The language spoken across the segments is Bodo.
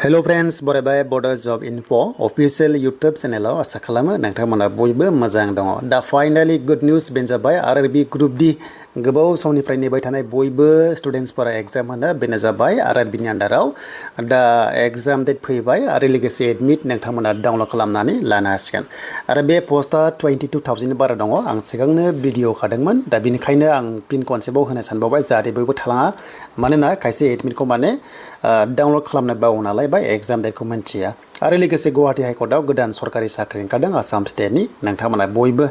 Hello friends, barabai Bodo Job Info official YouTube channel asa khalamo nangthamana boybo mojang dong. Da finally good news benjabai RRB Group D gobaw somniफ्राय नेबाय थानाय boybo students फोरा exam होनो बेनो जाबाय RRB नि आन्दाराव दा exam date फैबाय आरो लोगोसे admit नोंथांमोना डाउनलड खालामनानै लानो हासिगोन आरो बे पोस्टआ 22,000 बारा दङ आं सिगांनो भिडिअ खादोंमोन दा बिनिखायनो आं पिन कनसेप्टआव होनो सानबावबाय जाहाथे बयबो थालाङा मानोना खायसे एडमिटखौ माने डाउनलड खालामनो बावो नालाय बा एग्जाम डेटखौ मिन्थिया आरो लोगोसे गुवाहाटी हाइकर्टआव गोदान सरकारि साख्रि ओंखारदों आसाम स्टेटनि नोंथांमोना बयबो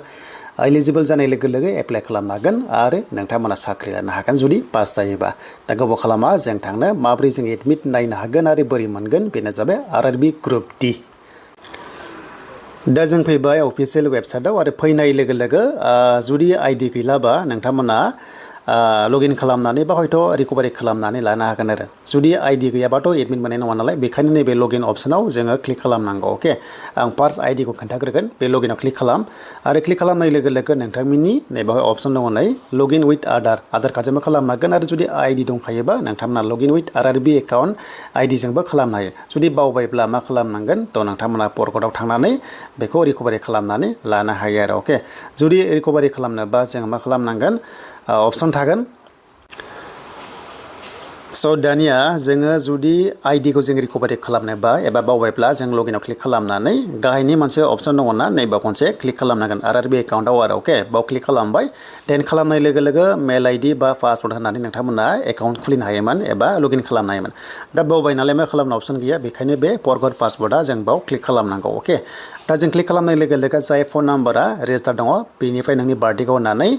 एलिजिबल जानाय लोगो लोगो एप्लाइ खालामनो हागोन आरो नोंथांमोना साख्रि लानो हागोन जुदि पास जायोबा दा गोबाव खालामा जों थांनो माब्रै जों एडमिट नायनो हागोन आरो बोरै मोनगोन बेनो जाबाय आरआरबी ग्रुप डी दा जों फैबाय अफिसियेल वेबसाइटआव आरो फैनाय लोगो लोगो जुदि आइडि गैलाबा नोंथांमोना लगिन खालामनानै बा हयथ' रिकभारि खालामनानै लानो हागोन आरो जुदि आइडि गैयाबाथ' एडमिट मोननाय नङा नालाय बेखायनो नैबे लगिन अपसनाव जोङो क्लिक खालामनांगौ अके आं फार्स्ट आइडिखौ खोन्थाग्रोगोन बे लगिनाव क्लिक खालाम आरो क्लिक खालामनाय लोगो लोगो नोंथांमोननि नैबेहाय अपसन दङ नै लगिन उइथ आधार कार्डजोंबो खालामनो हागोन आरो जुदि आइडि दंखायोबा नोंथांमोना लगिन उइथ आरआरबी एकाउन्ट आइडिजोंबो खालामनो हायो जुदि बावबायब्ला मा खालामनांगोन थ' नोंथांमोना पर्टआव थांनानै बेखौ रिकभारि खालामनानै लानो हायो आरो अके जुदि रिकभारि खालामनोबा जों मा खालामनांगोन अपसन थागोन स' दानिया जोङो जुदि आइडिखौ जों रिकभारि खालामनोबा एबा बावबायब्ला जों लगिनाव क्लिक खालामनानै गाहायनि मोनसे अपसन दङना नैबे खनसे क्लिक खालामनांगोन आरआरबी एकाउन्टआव आरो अके बाव क्लिक खालामबाय देन खालामनाय लोगो लोगो मेल आइडि बा पासवर्ड होनानै नोंथांमोना एकाउन्ट खुलिनो हायोमोन एबा लगिन खालामनो हायोमोन दा बावबाय नालाय मा खालामनो अपसन गैया बेखायनो बे फरगट पासवर्डआ जों बाव क्लिक खालामनांगौ अके दा जों क्लिक खालामनाय लोगो लोगो जाय फन नाम्बारा रेजिस्टार दङ बेनिफ्राय नोंनि बार्थडेखौ होनानै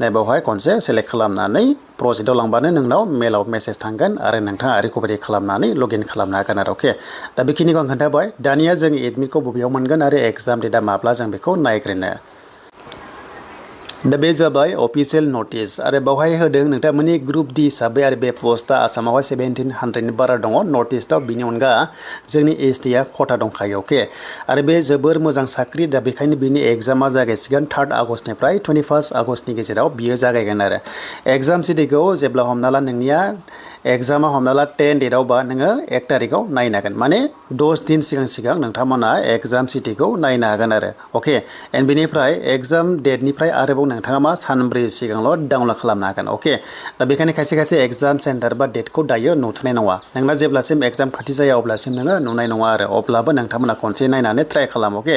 नैबावहाय खनसे सेलेक्ट खालामनानै प्रजेक्टआव लांबानो नोंनाव मेलाव मेसेज थांगोन आरो नोंथाङा रिकभारि खालामनानै लगिन खालामनो हागोन आरो अके दा बेखिनिखौ आं खोन्थाबाय दानिया जों एडमिटखौ बबेयाव मोनगोन आरो एग्जाम डेटआ माब्ला जों बेखौ नायग्रोनो दा बे जाबाय अफिसियेल नटिस आरो बावहाय होदों नोंथांमोननि ग्रुप डी हिसाबै आरो बे पस्टआ आसामावहाय 1700 बारा दङ नर्थ इस्टआव बिनि अनगा जोंनि एसटिआ खथा दंखायो अके आरो बे जोबोर मोजां साख्रि दा बेखायनो बिनि एग्जामा जागायसिगोन 3 आगस्टनिफ्राय 21 आगस्टनि गेजेराव बियो जागायगोन आरो एग्जाम सिटिखौ जेब्ला हमना ला नोंनिया एग्जामा हमना ला 10 डेटआवबा नोङो 1 तारिखआव नायनो हागोन माने 10 दिन सिगां नोंथांमोना एग्जाम सिटिखौ नायनो हागोन आरो अके एन्ड बेनिफ्राय एग्जाम डेटनिफ्राय आरोबाव नोंथाङा मा सानब्रै सिगांल' डाउनलड खालामनो हागोन अके दा बेखायनो खायसे एग्जाम सेन्टार बा डेटखौ दायो नुथ'नाय नङा नोंना जेब्लासिम एग्जाम खाथि जाया अब्लासिम नोङो नुनाय नङा आरो अब्लाबो नोंथांमोना खनसे नायनानै ट्राइ खालाम अके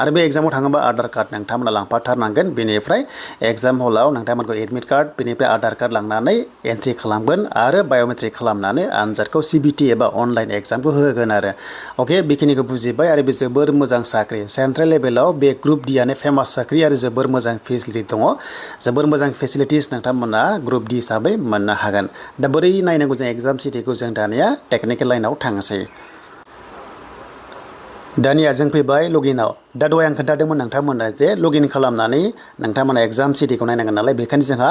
आरो बे एग्जामाव थाङोबा आधार कार्ड नोंथांमोना लांफाथारनांगोन बेनिफ्राय एग्जाम हलाव नोंथांमोनखौ एडमिट कार्ड बेनिफ्राय आधार कार्ड लांनानै एन्ट्रि खालामगोन आरो बाय'मेट्रिक खालामनानै आनजादखौ सिबिटि एबा अनलाइन एग्जामखौ होगोन आरो अके बेखिनिखौ बुजिबाय आरो बे जोबोर मोजां साख्रि सेन्ट्रेल लेभेलाव बे ग्रुप डिआनो फेमास साख्रि आरो जोबोर मोजां फेसिलिटि दङ जोबोर मोजां फेसिलिटिस नोंथांमोना ग्रुप डी हिसाबै मोननो हागोन दा बोरै नायनांगौ जों एग्जाम सिटिखौ जों दानिया टेक्निकेल लाइनाव थांसै दानिया जों फैबाय लगिनाव दा दहाय आं खोन्थादोंमोन नोंथांमोना जे लगिन खालामनानै नोंथांमोना एग्जाम सिटिखौ नायनांगोन नालाय बेखायनो जोंहा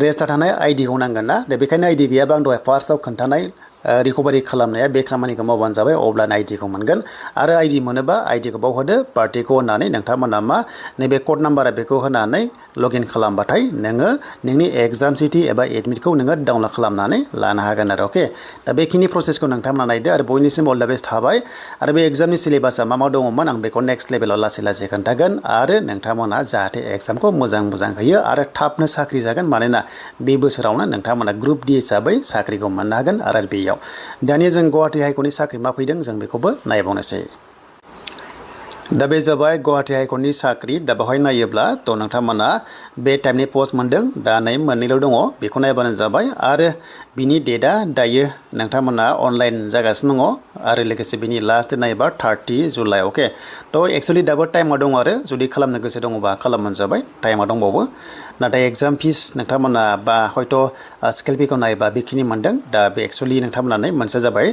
रेजिस्टार थानाय आइडिखौ नांगोन ना दा बेखायनो आइडि गैयाबा आं दहाय फार्स्टआव खोन्थानाय रिकभारि खालामनाया बे खामानिखौ मावबानो जाबाय अब्लानो आइडिखौ मोनगोन आरो आइडि मोनोबा आइडिखौ बाव होदो पार्टिखौ होनानै नोंथांमोना मा नैबे कड नाम्बारा बेखौ होनानै लगइन खालामबाथाय नोङो नोंनि एग्जाम सिटि एबा एडमिटखौ नोङो डाउनलड खालामनानै लानो हागोन आरो अके दा बेखिनि प्रसेसखौ नोंथांमोना नायदो आरो बयनिसिम अल दा बेस्ट थाबाय आरो बे एग्जामनि सिलेबासा मा दङमोन आं बेखौ नेक्स्ट लेभेलाव लासै खोन्थागोन आरो नोंथांमोना जाहाथे एग्जामखौ मोजां होयो आरो थाबनो साख्रि जागोन मानोना बे बोसोरावनो नोंथांमोना ग्रुप डी हिसाबै साख्रिखौ मोननो हागोन आरआरबी आव दानिया जों गुवाहाटी हाइकर्टनि साख्रि मा फैदों जों बेखौबो नायबावनोसै दा बे जाबाय गुवाहाटी हाइकर्टनि साख्रि दा बेवहाय नायोब्ला थ' नोंथांमोना बे टाइपनि पस्ट मोनदों दा नै मोननैल' दङ बेखौ नायबानो जाबाय आरो बिनि डेटआ दायो नोंथांमोना अनलाइन जागासिनो दङ आरो लोगोसे बिनि लास्ट डेट नायोबा 30 जुलाइ अके थ' एक्सुवेलि दाबो टाइमा दङ आरो जुदि खालामनो गोसो दङबा खालामबानो जाबाय टाइमा दंबावो नाथाय एग्जाम फिस नोंथांमोना बा हयथ' स्केल फिखौ नायोबा बेखिनि मोनदों दा बे एक्सुवेलि नोंथांमोना मोनसे जाबाय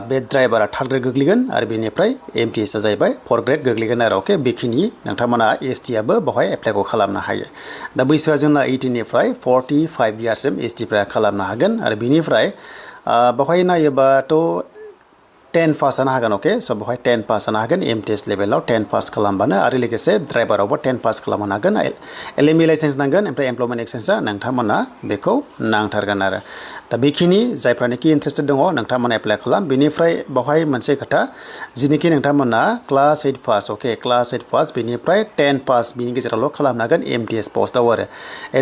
बे ड्राइभारा 3rd ग्रेड गोग्लैगोन आरो बेनिफ्राय MTS जाहैबाय 4th ग्रेड गोग्लैगोन आरो अके बेखिनि नोंथांमोना STआबो बेवहाय एप्लाइखौ खालामनो हायो दा बैसोआ जोंना 18 निफ्राय 45 इयार्ससिम STफ्रा खालामनो हागोन आरो बेनिफ्राय बेवहाय नायोबाथ' 10 पास जानो हागोन अके स' बेवहाय 10 पास जानो हागोन MTS लेभेलाव 10 पास खालामबानो आरो लोगोसे ड्राइभारावबो 10 पास खालामनो हागोन LME लाइसेन्स नांगोन ओमफ्राय एमप्लयमेन्ट एक्सचेन्जआ नोंथांमोना बेखौ नांथारगोन आरो दा बेखिनि जायफ्रानोखि इन्टारेस्टेड दङ नोंथांमोना एप्लाइ खालाम बेनिफ्राय बावहाय मोनसे खोथा जिनिखि नोंथांमोना क्लास 8 पास अके क्लास 8 पास बेनिफ्राय 10 पास बिनि गेजेरावल' खालामनो हागोन MTS पस्टआव आरो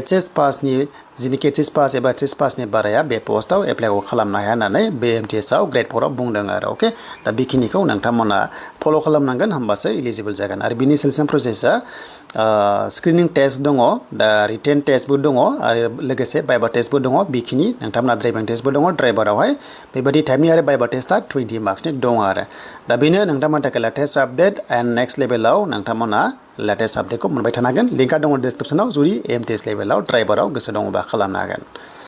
HS पासनि जिनिखि HS पास एबा HS पासनि बाराया बे पस्टआव एप्लाइखौ खालामनो हाया होननानै बे MTSआव Gr-4आव बुंदों आरो अके दा बेखिनिखौ नोंथांमोना फल' खालामनांगोन होमबासो इलिजिबल जागोन आरो बिनि सिलेक्सन प्रसेसआ स्क्रिनिं टेस्ट दङ दा रिटेन टेस्टबो दङ आरो लोगोसे बाइबा टेस्टबो दङ बेखिनि नोंथांमोना ड्राइभिं टेस्टबो दङ ड्राइभारावहाय बेबायदि टाइपनि आरो बाइबा टेस्टआ 20 मार्क्सनि दङ आरो दा बेनो नोंथांमोननि थाखाय लेटेस्ट आपडेट एन्ड नेक्स्ट लेभेलाव नोंथांमोना लेटेस्ट आपडेटखौ मोनबाय थानो हागोन लिंकआ दङ डिसक्रिपसनाव जुदि MTS लेभेलाव ड्राइभाराव गोसो दङबा खालामनो हागोन